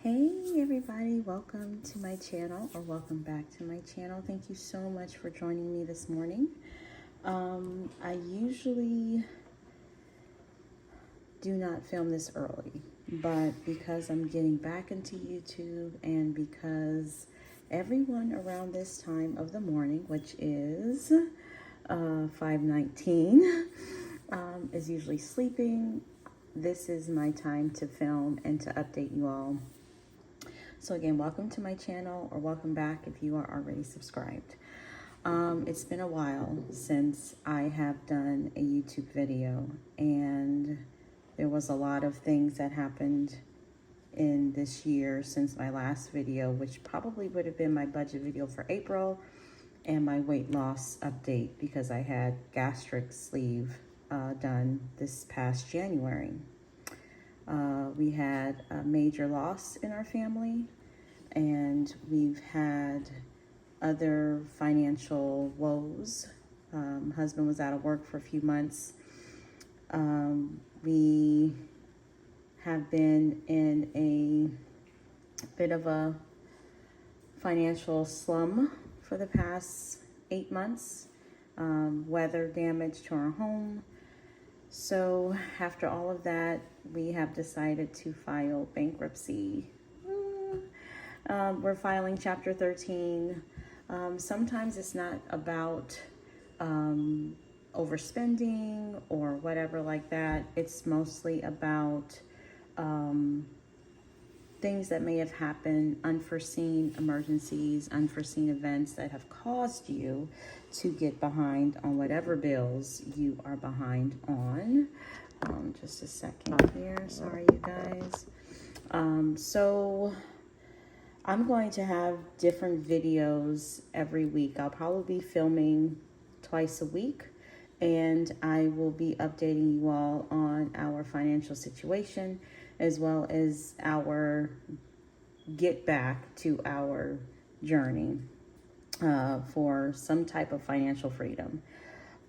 Hey everybody, welcome to my channel, or welcome back to my channel. Thank you so much for joining me this morning. I usually do not film this early, but because I'm getting back into YouTube and because everyone around this time of the morning, which is 5:19, is usually sleeping, this is my time to film and to update you all. So again, welcome to my channel, or welcome back if you are already subscribed. It's been a while since I have done a YouTube video, and there was a lot of things that happened in this year since my last video, which probably would have been my budget video for April and my weight loss update, because I had gastric sleeve done this past January. We had a major loss in our family, and we've had other financial woes. Husband was out of work for a few months. We have been in a bit of a financial slum for the past 8 months. Weather damage to our home. So after all of that, we have decided to file bankruptcy. We're filing Chapter 13. Sometimes it's not about overspending or whatever like that. It's mostly about things that may have happened, unforeseen emergencies, unforeseen events that have caused you to get behind on whatever bills you are behind on. Just a second here. Sorry, you guys. So I'm going to have different videos every week. I'll probably be filming twice a week, and I will be updating you all on our financial situation, as well as our get back to our journey for some type of financial freedom.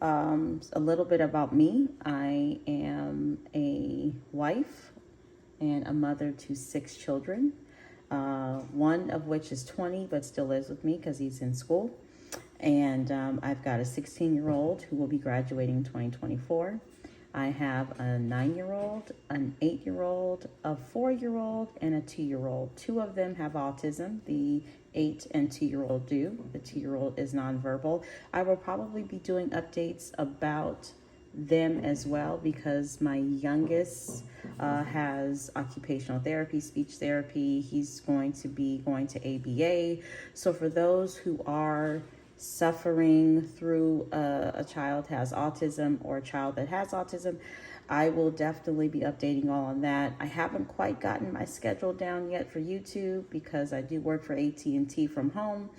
A little bit about me. I am a wife and a mother to 6 children, one of which is 20 but still lives with me because he's in school. And I've got a 16-year-old who will be graduating in 2024. I have a 9-year-old, an 8-year-old, a 4-year-old, and a 2-year-old. 2 of them have autism. The 8 and 2-year-old do. The 2-year-old is nonverbal. I will probably be doing updates about them as well, because my youngest has occupational therapy, speech therapy. He's going to be going to ABA. So for those who are suffering through a child has autism, or a child that has autism, I will definitely be updating all on that. I haven't quite gotten my schedule down yet for YouTube, because I do work for AT&T from home,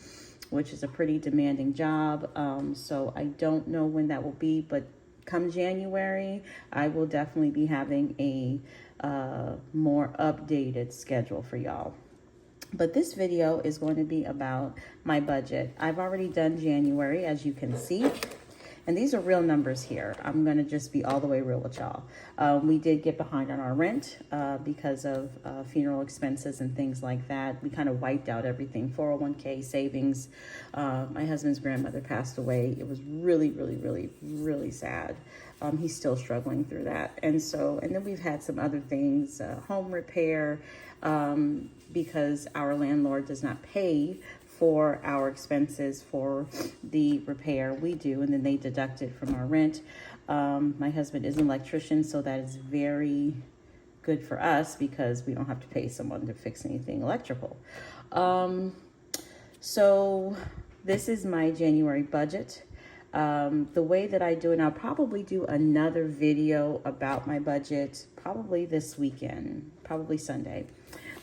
which is a pretty demanding job. So I don't know when that will be, but come January, I will definitely be having a more updated schedule for y'all. But this video is going to be about my budget. I've already done January, as you can see. And these are real numbers here. I'm going to just be all the way real with y'all. We did get behind on our rent because of funeral expenses and things like that. We kind of wiped out everything, 401k, savings. My husband's grandmother passed away. It was really, really, really, really sad. He's still struggling through that. And then we've had some other things, home repair, because our landlord does not pay for our expenses for the repair. We do, and then they deduct it from our rent. My husband is an electrician, so that is very good for us, because we don't have to pay someone to fix anything electrical. So this is my January budget. The way that I do it, and I'll probably do another video about my budget probably this weekend, probably Sunday.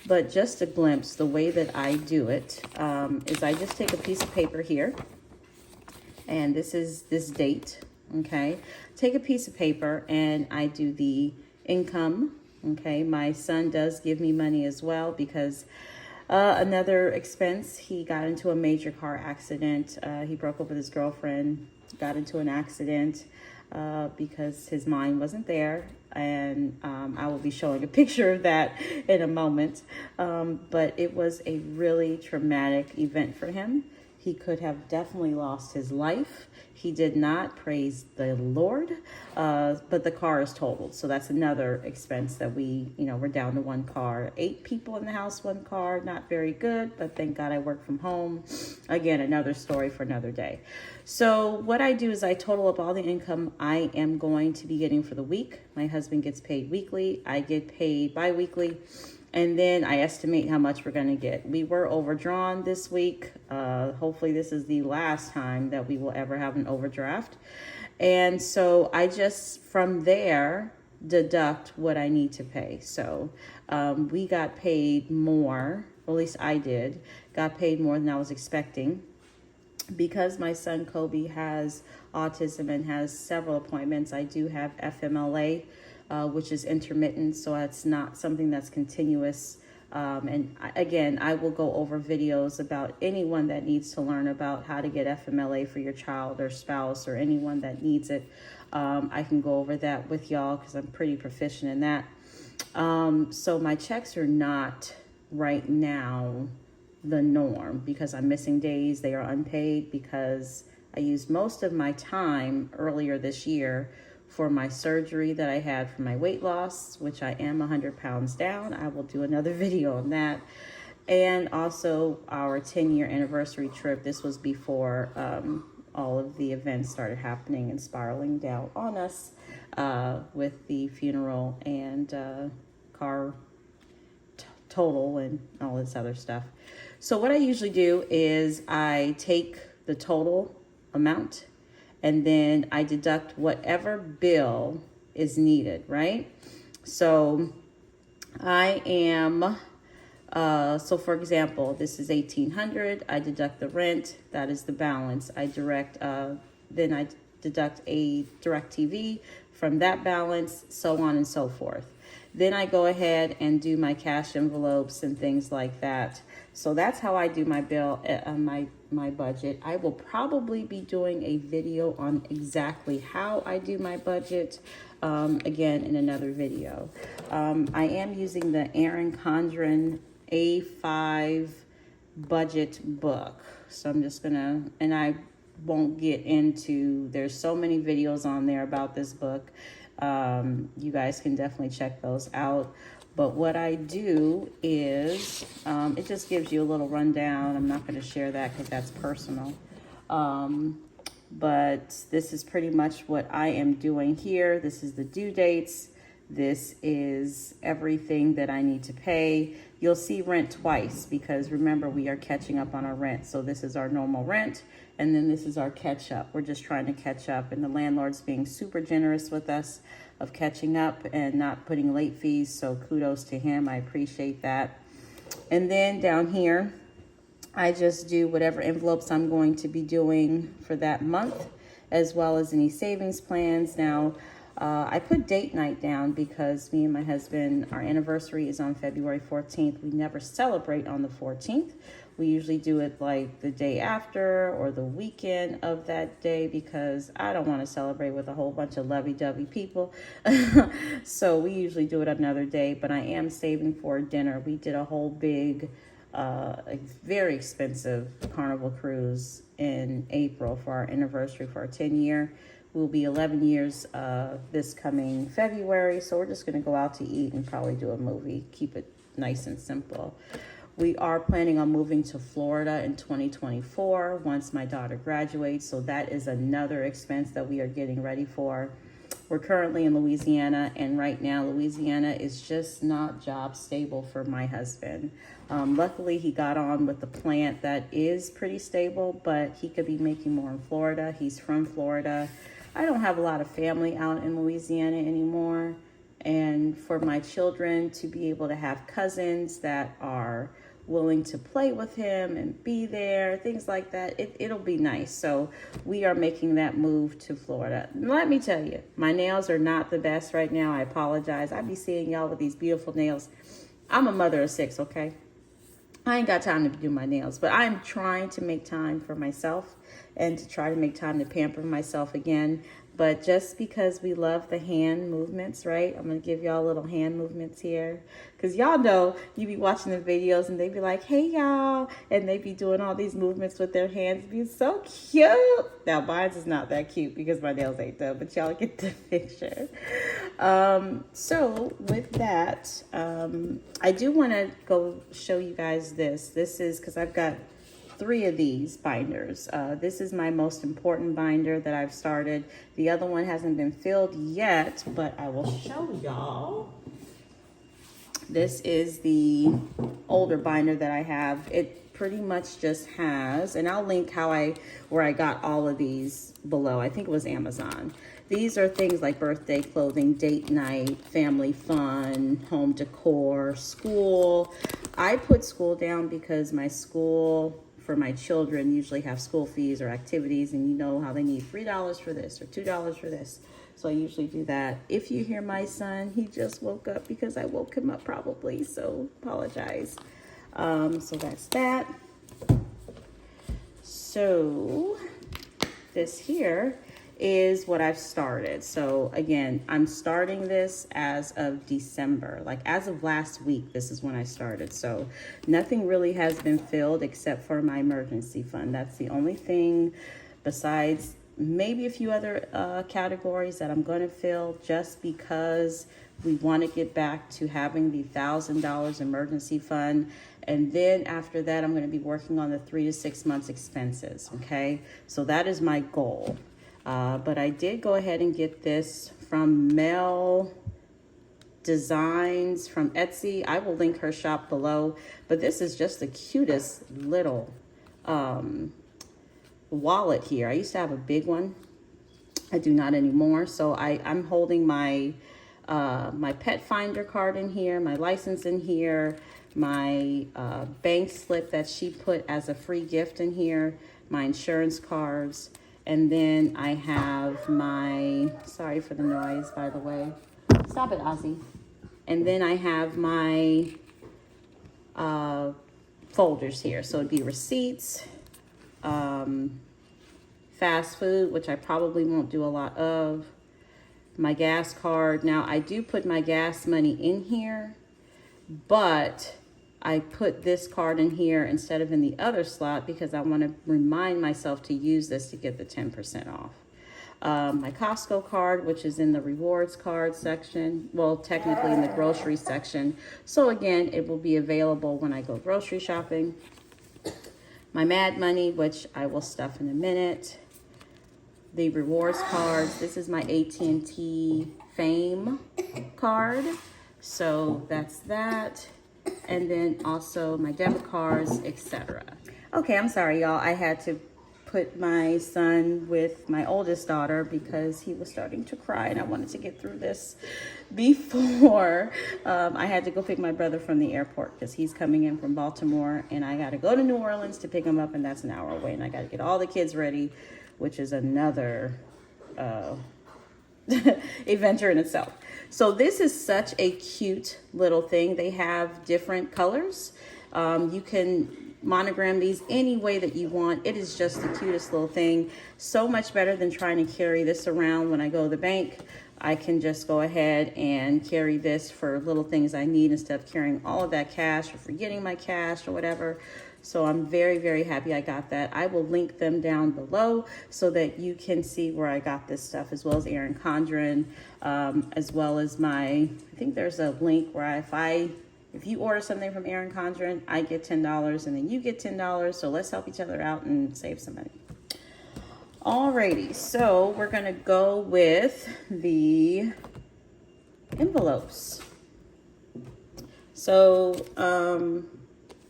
But just a glimpse, the way that I do it is I just take a piece of paper here, and this is this date, okay? Take a piece of paper and I do the income, okay? My son does give me money as well, because another expense, he got into a major car accident. He broke up with his girlfriend, got into an accident. because his mind wasn't there. And I will be showing a picture of that in a moment. But it was a really traumatic event for him. He could have definitely lost his life. He did not, praise the Lord, but the car is totaled. So that's another expense that we're down to one car. 8 people in the house, one car, not very good, but thank God I work from home. Again, another story for another day. So what I do is I total up all the income I am going to be getting for the week. My husband gets paid weekly. I get paid bi-weekly. And then I estimate how much we're going to get. We were overdrawn this week. Hopefully this is the last time that we will ever have an overdraft. And so I just, from there, deduct what I need to pay. So we got paid more, or at least I did, got paid more than I was expecting. Because my son Kobe has autism and has several appointments, I do have FMLA, which is intermittent, so it's not something that's continuous. And again, I will go over videos about anyone that needs to learn about how to get FMLA for your child or spouse or anyone that needs it. I can go over that with y'all because I'm pretty proficient in that. So my checks are not right now the norm because I'm missing days. They are unpaid because I used most of my time earlier this year for my surgery that I had for my weight loss, which I am 100 pounds down. I will do another video on that. And also our 10-year anniversary trip. This was before all of the events started happening and spiraling down on us with the funeral and car total and all this other stuff. So what I usually do is I take the total amount and then I deduct whatever bill is needed, right? So I am, so for example, this is $1,800. I deduct the rent, that is the balance. Then I deduct a DirecTV from that balance, so on and so forth. Then I go ahead and do my cash envelopes and things like that. So that's how I do my bill, my budget. I will probably be doing a video on exactly how I do my budget, again, in another video. I am using the Erin Condren A5 budget book. So I'm just gonna, and I won't get into, there's so many videos on there about this book. You guys can definitely check those out. But what I do is, it just gives you a little rundown. I'm not going to share that because that's personal. But this is pretty much what I am doing here. This is the due dates. This is everything that I need to pay. You'll see rent twice because remember, we are catching up on our rent. So this is our normal rent. And then this is our catch up. We're just trying to catch up. And the landlord's being super generous with us of catching up and not putting late fees. So kudos to him. I appreciate that. And then down here, I just do whatever envelopes I'm going to be doing for that month, as well as any savings plans. Now, I put date night down because me and my husband, our anniversary is on February 14th. We never celebrate on the 14th. We usually do it like the day after or the weekend of that day because I don't want to celebrate with a whole bunch of lovey-dovey people. So we usually do it another day, but I am saving for dinner. We did a whole big, very expensive Carnival cruise in April for our anniversary for our 10-year. We'll be 11 years this coming February, so we're just going to go out to eat and probably do a movie, keep it nice and simple. We are planning on moving to Florida in 2024 once my daughter graduates, so that is another expense that we are getting ready for. We're currently in Louisiana, and right now Louisiana is just not job stable for my husband. Luckily, he got on with the plant that is pretty stable, but he could be making more in Florida. He's from Florida. I don't have a lot of family out in Louisiana anymore, and for my children to be able to have cousins that are willing to play with him and be there, things like that, it'll be nice. So we are making that move to Florida. Let me tell you, my nails are not the best right now. I apologize. I be seeing y'all with these beautiful nails. I'm a mother of 6, okay? I ain't got time to do my nails, but I'm trying to make time for myself and to try to make time to pamper myself again. But just because we love the hand movements, right? I'm going to give y'all little hand movements here. Because y'all know, you be watching the videos and they be like, hey, y'all. And they be doing all these movements with their hands. It'd be so cute. Now, mine's is not that cute because my nails ain't done. But y'all get the picture. So with that, I do want to go show you guys this. This is because I've got 3 of these binders. This is my most important binder that I've started. The other one hasn't been filled yet, but I will show y'all. This is the older binder that I have. It pretty much just has, and I'll link where I got all of these below. I think it was Amazon. These are things like birthday clothing, date night, family fun, home decor, school. I put school down because my school for my children usually have school fees or activities, and you know how they need $3 for this or $2 for this. So I usually do that. If you hear my son, he just woke up because I woke him up probably, so apologize. So that's that. So this here is what I've started. So again, I'm starting this as of December. Like as of last week, this is when I started. So nothing really has been filled except for my emergency fund. That's the only thing, besides maybe a few other categories that I'm going to fill, just because we want to get back to having the $1,000 emergency fund. And then after that, I'm going to be working on the 3 to 6 months expenses. Okay. So that is my goal. But I did go ahead and get this from Mel Designs from Etsy. I will link her shop below. But this is just the cutest little wallet here. I used to have a big one. I do not anymore. So I'm holding my my pet finder card in here, my license in here, my bank slip that she put as a free gift in here, my insurance cards. And then I have my, sorry for the noise, by the way. Stop it, Ozzy. And then I have my folders here. So it'd be receipts, fast food, which I probably won't do a lot of, my gas card. Now, I do put my gas money in here, but I put this card in here instead of in the other slot because I want to remind myself to use this to get the 10% off. My Costco card, which is in the rewards card section, well, technically in the grocery section. So again, it will be available when I go grocery shopping. My Mad Money, which I will stuff in a minute. The rewards cards. This is my AT&T Fame card. So that's that. And then also my debit cards, etc. Okay, I'm sorry, y'all. I had to put my son with my oldest daughter because he was starting to cry and I wanted to get through this before I had to go pick my brother from the airport because he's coming in from Baltimore and I got to go to New Orleans to pick him up, and that's an hour away, and I got to get all the kids ready, which is another adventure in itself. So this is such a cute little thing. They have different colors. You can monogram these any way that you want. It is just the cutest little thing. So much better than trying to carry this around when I go to the bank. I can just go ahead and carry this for little things I need instead of carrying all of that cash or forgetting my cash or whatever. So I'm very, very happy I got that. I will link them down below so that you can see where I got this stuff, as well as Erin Condren, as well as I think there's a link where if you order something from Erin Condren, I get $10 and then you get $10. So let's help each other out and save some money. Alrighty, so we're gonna go with the envelopes. So,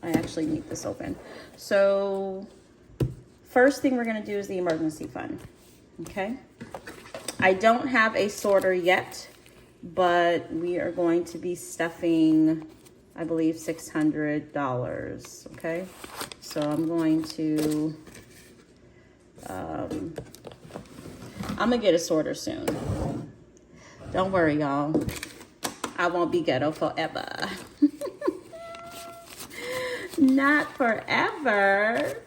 I actually need this open. So first thing we're going to do is the emergency fund. Okay. I don't have a sorter yet, but we are going to be stuffing, I believe, $600. Okay. So I'm going to, I'm going to get a sorter soon. Don't worry, y'all. I won't be ghetto forever. Not forever.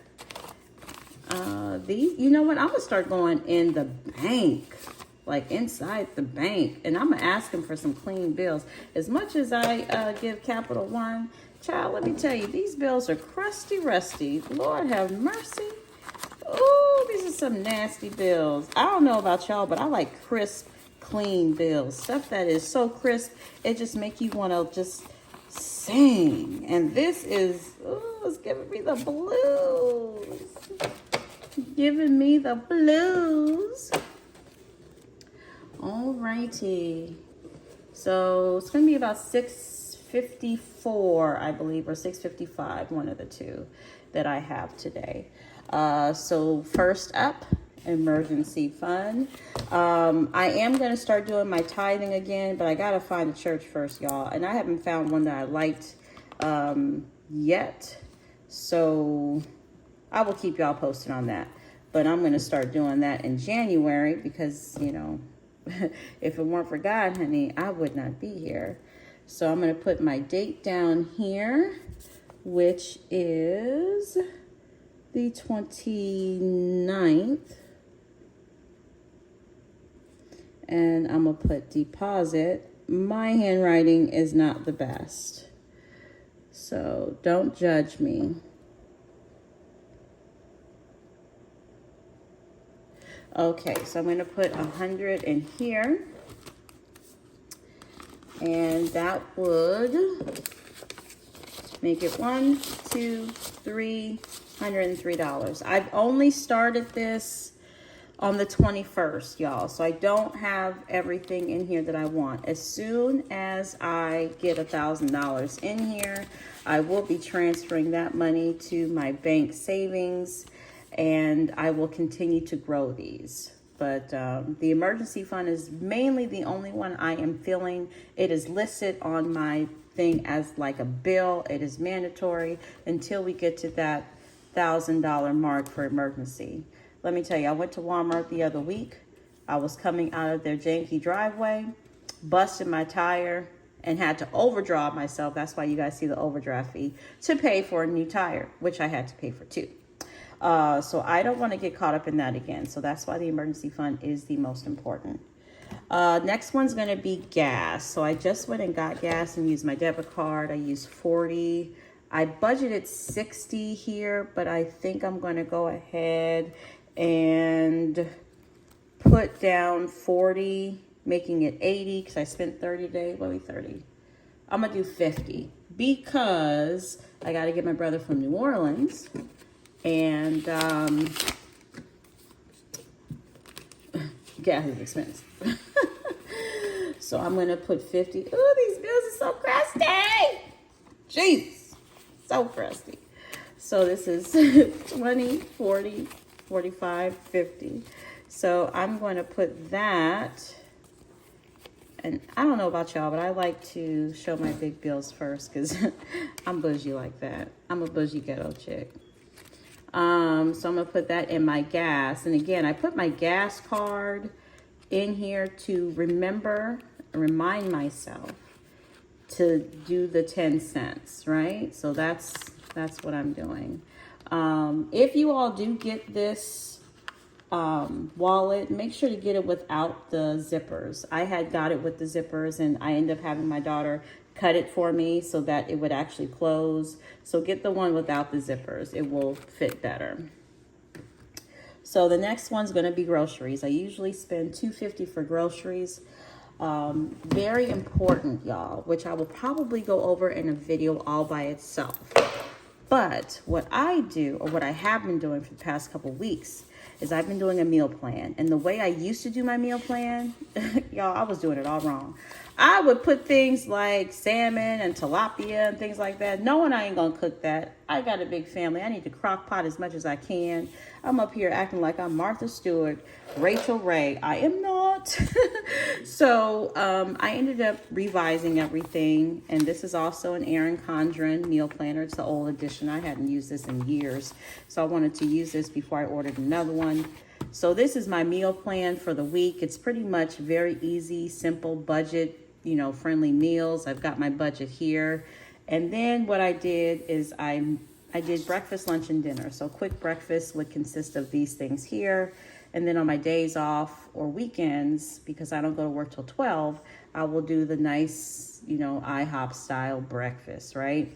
These, you know what? I'm gonna start going in the bank. like inside the bank. And I'm gonna ask him for some clean bills. As much as I give Capital One, child, let me tell you, these bills are crusty, rusty. Lord have mercy. Ooh, these are some nasty bills. I don't know about y'all, but I like crisp, clean bills. Stuff that is so crisp, it just make you want to just sing. And this is, ooh, it's giving me the blues. Giving me the blues. Alrighty. So it's going to be about $6.54, I believe, or $6.55, one of the two that I have today. So first up, emergency fund. I am going to start doing my tithing again, but I got to find a church first, y'all. And I haven't found one that I liked yet. So I will keep y'all posted on that. But I'm going to start doing that in January because, you know, if it weren't for God, honey, I would not be here. So I'm going to put my date down here, which is the 29th. And I'm going to put deposit. My handwriting is not the best, so don't judge me. Okay, so I'm going to put 100 in here. And that would make it $103. I've only started this on the 21st, y'all. So I don't have everything in here that I want. As soon as I get $1,000 in here, I will be transferring that money to my bank savings, and I will continue to grow these. But the emergency fund is mainly the only one I am filling. It is listed on my thing as like a bill. It is mandatory until we get to that $1,000 mark for emergency. Let me tell you, I went to Walmart the other week. I was coming out of their janky driveway, busted my tire, and had to overdraw myself. That's why you guys see the overdraft fee to pay for a new tire, which I had to pay for too. So I don't want to get caught up in that again. So that's why the emergency fund is the most important. Next one's going to be gas. So I just went and got gas and used my debit card. I used 40. I budgeted 60 here, but I think I'm going to go ahead and put down 40, making it 80 because I spent 30 today. What are we, 30? I'm going to do 50 because I got to get my brother from New Orleans. And gas is expensive. So I'm going to put 50. Ooh, these bills are so crusty. Jeez, so crusty. So this is 20, 40, 45, 50. So I'm going to put that. And I don't know about y'all, but I like to show my big bills first because I'm bougie like that. I'm a bougie ghetto chick. So I'm going to put that in my gas. And again, I put my gas card in here to remind myself to do the 10 cents, right? So that's what I'm doing. If you all do get this wallet, make sure to get it without the zippers. I had got it with the zippers and I ended up having my daughter cut it for me so that it would actually close. So get the one without the zippers. It will fit better. So the next one's going to be groceries. I usually spend $2.50 for groceries. Very important, y'all, which I will probably go over in a video all by itself. But what I do, or what I have been doing for the past couple weeks, is I've been doing a meal plan. And the way I used to do my meal plan, y'all, I was doing it all wrong. I would put things like salmon and tilapia and things like that, knowing I ain't gonna cook that. I got a big family. I need to crock pot as much as I can. I'm up here acting like I'm Martha Stewart, Rachel Ray. I am not. So I ended up revising everything. And this is also an Erin condern meal planner. It's the old edition. I hadn't used this in years. So I wanted to use this before I ordered another one. So this is my meal plan for the week. It's pretty much very easy, simple, budget, friendly meals. I've got my budget here. And then what I did is I did breakfast, lunch, and dinner. So quick breakfast would consist of these things here. And then on my days off or weekends, because I don't go to work till 12, I will do the nice, IHOP style breakfast, right?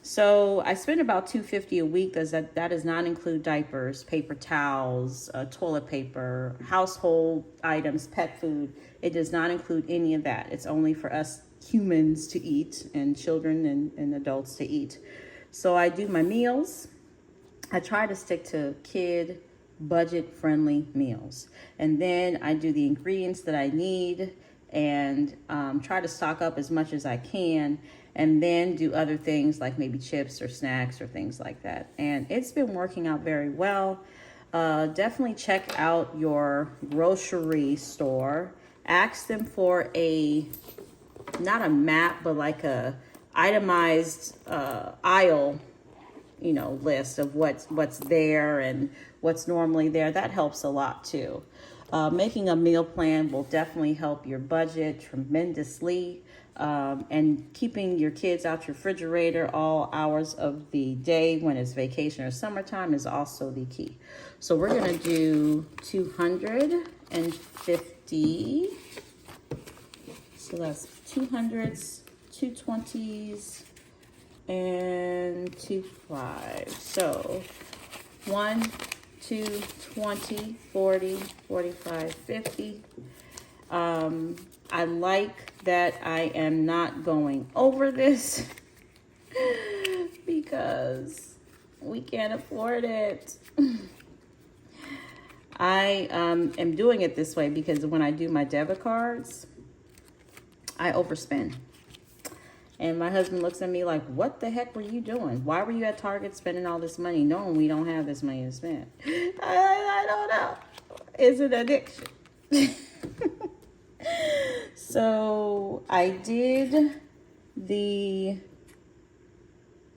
So I spend about $250 a week. That does not include diapers, paper towels, toilet paper, household items, pet food. It does not include any of that. It's only for us humans to eat and children and adults to eat. So I do my meals. I try to stick to kid budget friendly meals. And then I do the ingredients that I need and try to stock up as much as I can, and then do other things like maybe chips or snacks or things like that. And it's been working out very well. Definitely check out your grocery store. Ask them for not a map, but like a itemized aisle, list of what's there and what's normally there. That helps a lot too. Making a meal plan will definitely help your budget tremendously. And keeping your kids out your refrigerator all hours of the day when it's vacation or summertime is also the key. So we're going to do 250. So that's 200s, 220s, and 25. So 1, 2, 20, 40, 45, 50. I like that I am not going over this because we can't afford it. I am doing it this way because when I do my debit cards, I overspend. And my husband looks at me like, what the heck were you doing? Why were you at Target spending all this money knowing we don't have this money to spend? I don't know. It's an addiction. So I did the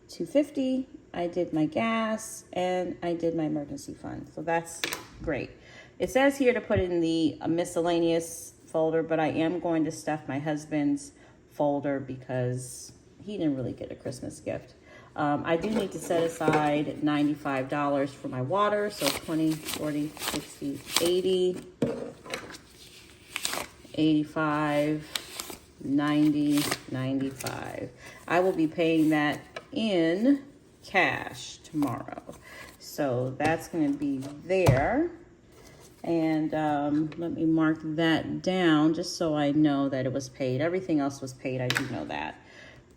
250, I did my gas, and I did my emergency fund. So that's great. It says here to put it in the miscellaneous folder, but I am going to stuff my husband's folder because he didn't really get a Christmas gift. I do need to set aside $95 for my water. So 20, 40, 60, 80, 85, 90, 95. I will be paying that in cash tomorrow. So that's going to be there. And let me mark that down just so I know that it was paid. Everything else was paid. I do know that.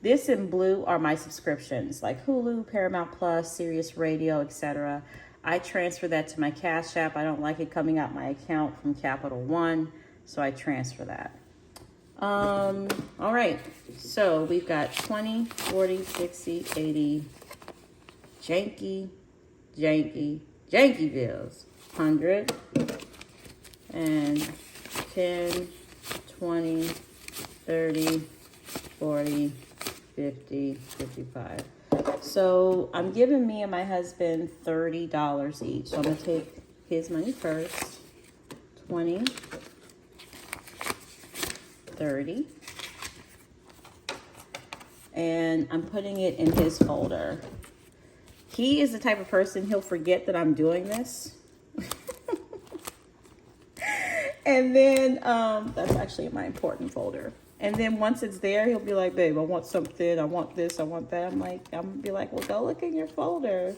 This in blue are my subscriptions like Hulu, Paramount Plus, Sirius Radio, etc. I transfer that to my Cash App. I don't like it coming out my account from Capital One, so I transfer that. All right, so we've got 20, 40, 60, 80, janky bills. 100 and 10, 20, 30, 40, 50, 55. So I'm giving me and my husband $30 each. So I'm going to take his money first. 20, 30. And I'm putting it in his folder. He is the type of person, he'll forget that I'm doing this. And then that's actually in my important folder. And then once it's there, he'll be like, babe, I want something. I want this. I want that. I'm going to be like, well, go look in your folder.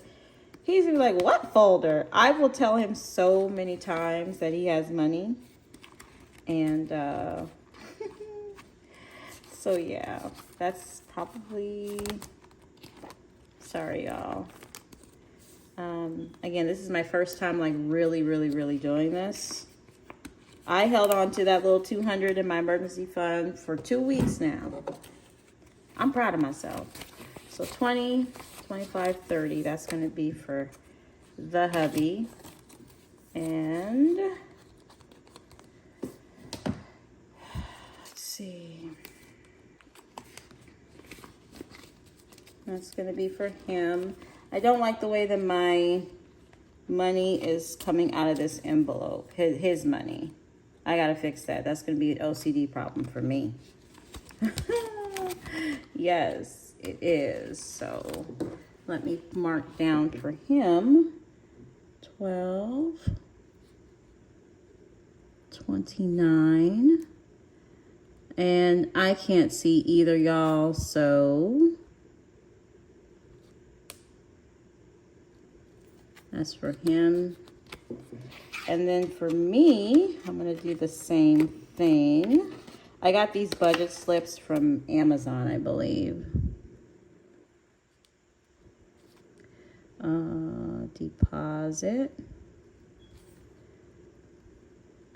He's gonna be like, what folder? I will tell him so many times that he has money. And so, yeah, that's probably, sorry, y'all. Again, this is my first time like really doing this. I held on to that little 200 in my emergency fund for 2 weeks now. I'm proud of myself. So 20, 25, 30, that's going to be for the hubby. And let's see. That's going to be for him. I don't like the way that my money is coming out of this envelope, his money. I got to fix that. That's going to be an OCD problem for me. Yes, it is. So let me mark down for him 12, $29. And I can't see either, y'all, so that's for him. And then for me, I'm going to do the same thing. I got these budget slips from Amazon, I believe. Deposit.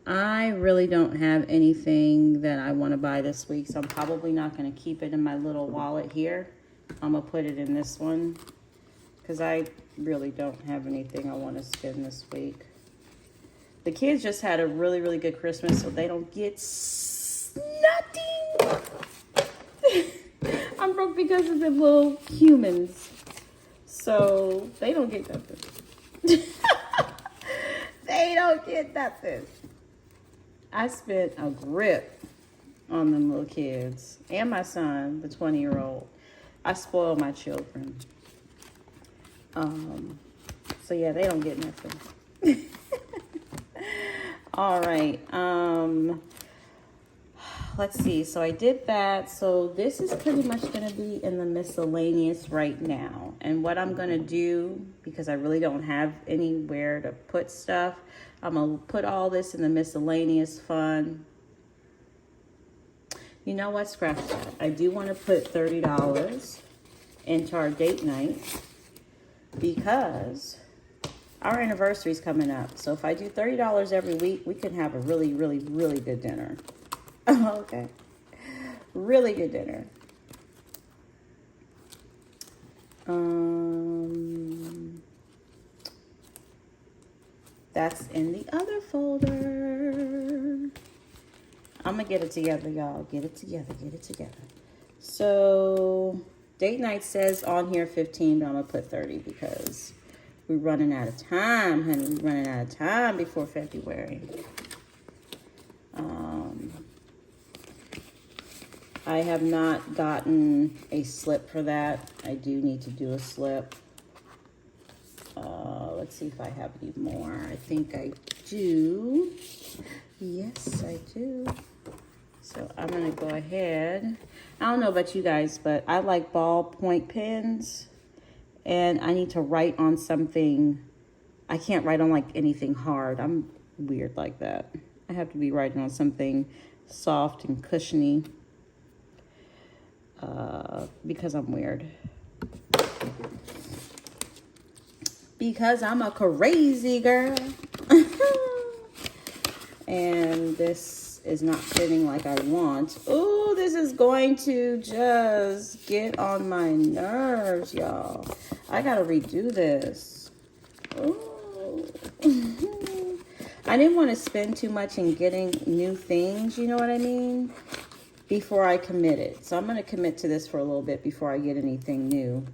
I really don't have anything that I want to buy this week, so I'm probably not going to keep it in my little wallet here. I'm going to put it in this one because I really don't have anything I want to spend this week. The kids just had a really, really good Christmas, so they don't get nothing. I'm broke because of the little humans, so they don't get nothing. They don't get nothing. I spent a grip on them little kids and my son, the 20-year-old. I spoil my children. So yeah, they don't get nothing. All right. Let's see. So I did that. So this is pretty much going to be in the miscellaneous right now. And what I'm going to do, because I really don't have anywhere to put stuff, I'm going to put all this in the miscellaneous fund. You know what? Scratch that. I do want to put $30 into our date night because our anniversary is coming up. So if I do $30 every week, we can have a really, really, really good dinner. Okay. Really good dinner. That's in the other folder. I'm gonna get it together, y'all. Get it together, get it together. So date night says on here 15, but I'm gonna put 30 because we're running out of time, honey. We're running out of time before February. I have not gotten a slip for that. I do need to do a slip. Let's see if I have any more. I think I do. Yes, I do. So I'm going to go ahead. I don't know about you guys, but I like ballpoint pens. And I need to write on something. I can't write on like anything hard. I'm weird like that. I have to be writing on something soft and cushiony. Because I'm weird. Because I'm a crazy girl. And this is not fitting like I want. Oh, this is going to just get on my nerves, y'all. I gotta redo this. Oh. I didn't want to spend too much in getting new things, you know what I mean? Before I committed. So I'm going to commit to this for a little bit before I get anything new.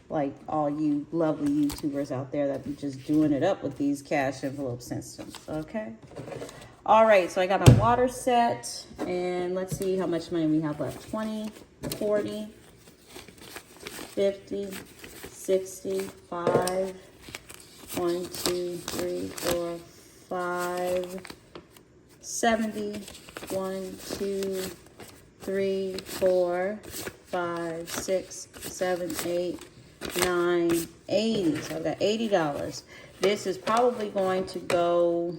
Like all you lovely YouTubers out there that be just doing it up with these cash envelope systems. Okay. All right. So I got my water set. And let's see how much money we have left. 20, 40, 50, 60, 5, 1, 2, 3, 4, 5, 70, 1, 2, 3, 4, 5, 6, 7, 8, 9, 80. So I've got $80. This is probably going to go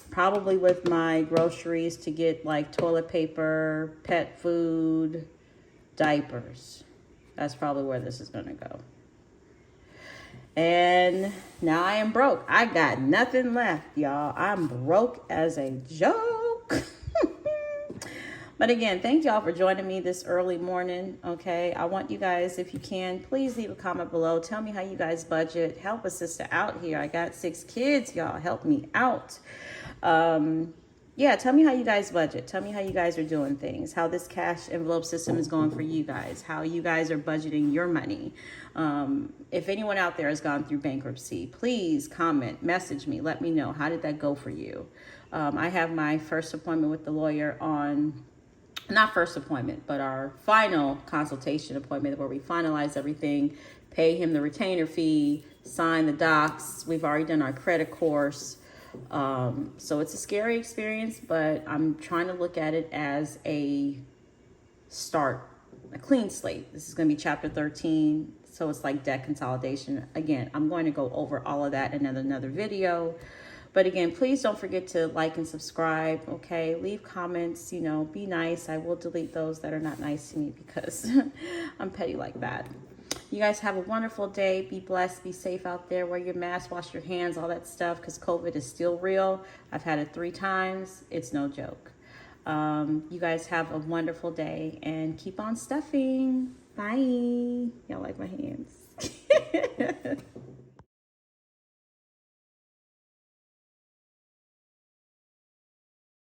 probably with my groceries to get like toilet paper, pet food, diapers. That's probably where this is going to go. And now I am broke. I got nothing left, y'all. I'm broke as a joke. But again, thank y'all for joining me this early morning, okay? I want you guys, if you can, please leave a comment below. Tell me how you guys budget. Help a sister out here. I got 6 kids, y'all. Help me out. Yeah, tell me how you guys budget. Tell me how you guys are doing things, how this cash envelope system is going for you guys, how you guys are budgeting your money. If anyone out there has gone through bankruptcy, please comment, message me, let me know. How did that go for you? I have my first appointment with the lawyer on, not first appointment, but our final consultation appointment where we finalize everything, pay him the retainer fee, sign the docs. We've already done our credit course. So it's a scary experience, but I'm trying to look at it as a start, a clean slate. This is going to be chapter 13. So it's like debt consolidation. Again, I'm going to go over all of that in another video. But again, please don't forget to like and subscribe, okay? Leave comments, you know, be nice. I will delete those that are not nice to me because I'm petty like that. You guys have a wonderful day. Be blessed. Be safe out there. Wear your mask. Wash your hands. All that stuff because COVID is still real. I've had it 3 times. It's no joke. You guys have a wonderful day and keep on stuffing. Bye. Y'all like my hands.